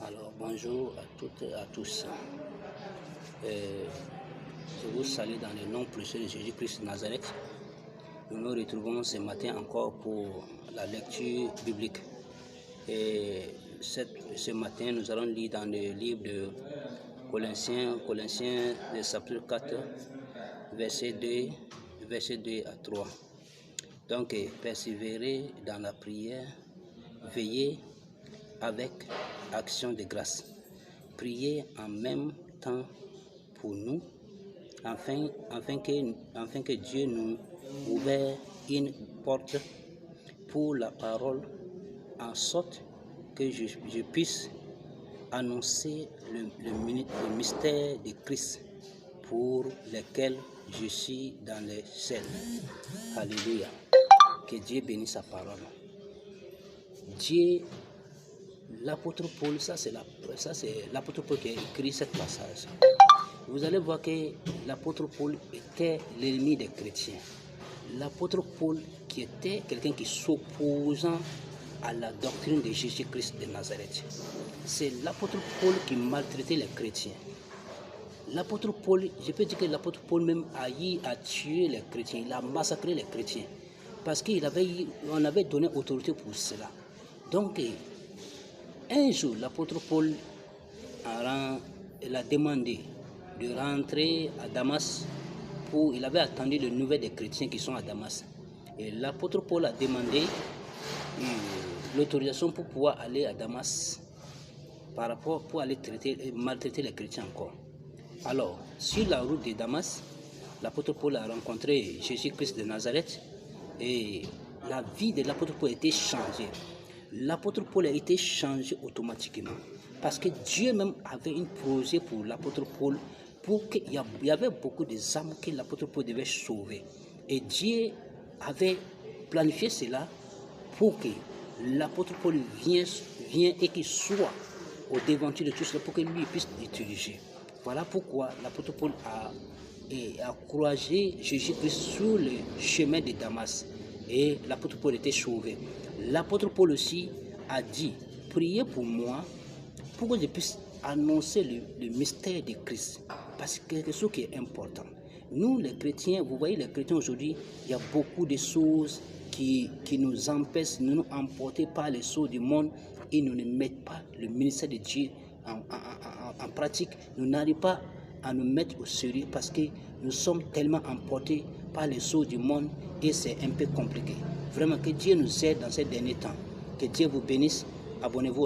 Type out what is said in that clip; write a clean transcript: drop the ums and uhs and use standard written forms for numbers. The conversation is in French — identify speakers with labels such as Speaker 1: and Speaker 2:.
Speaker 1: Alors bonjour à toutes et à tous. Je vous salue dans le nom précieux de Jésus-Christ de Nazareth. Nous nous retrouvons ce matin encore pour la lecture biblique. Et ce matin, nous allons lire dans le livre de Colossiens, le chapitre 4, verset 2 à 3. Donc, persévérez dans la prière, veillez avec action de grâce. Priez en même temps pour nous, afin que Dieu nous ouvre une porte pour la parole, en sorte que je puisse annoncer le mystère de Christ pour lequel je suis dans les ciels. Alléluia. Que Dieu bénisse sa parole. Dieu, l'apôtre Paul, ça c'est l'apôtre Paul qui a écrit ce passage. Vous allez voir que l'apôtre Paul était l'ennemi des chrétiens. L'apôtre Paul qui était quelqu'un qui s'opposant à la doctrine de Jésus-Christ de Nazareth. C'est l'apôtre Paul qui maltraitait les chrétiens. L'apôtre Paul, je peux dire que l'apôtre Paul même a tué les chrétiens, il a massacré les chrétiens. Parce qu'on avait donné autorité pour cela. Donc, un jour, l'apôtre Paul a demandé de rentrer à Damas. Il avait attendu les nouvelles des chrétiens qui sont à Damas. Et l'apôtre Paul a demandé l'autorisation pour pouvoir aller à Damas pour aller maltraiter les chrétiens encore. Alors, sur la route de Damas, l'apôtre Paul a rencontré Jésus-Christ de Nazareth et la vie de l'apôtre Paul a été changée. L'apôtre Paul a été changé automatiquement parce que Dieu même avait un projet pour l'apôtre Paul pour qu'il y avait beaucoup de âmes que l'apôtre Paul devait sauver. Et Dieu avait planifié cela pour que l'apôtre Paul vienne et qu'il soit au devanture de tout cela pour que lui puisse l'utiliser. Voilà pourquoi l'apôtre Paul a encouragé Jésus-Christ sur le chemin de Damas. Et l'apôtre Paul était sauvé. L'apôtre Paul aussi a dit, priez pour moi pour que je puisse annoncer le mystère de Christ. Parce que c'est quelque chose qui est important. Nous les chrétiens, vous voyez les chrétiens aujourd'hui, il y a beaucoup de choses qui nous empêchent, nous emporter par les choses du monde et nous ne mettons pas le ministère de Dieu en pratique. Nous n'arrivons pas à nous mettre au sérieux parce que nous sommes tellement emportés par les choses du monde et c'est un peu compliqué. Vraiment que Dieu nous aide dans ces derniers temps. Que Dieu vous bénisse. Abonnez-vous.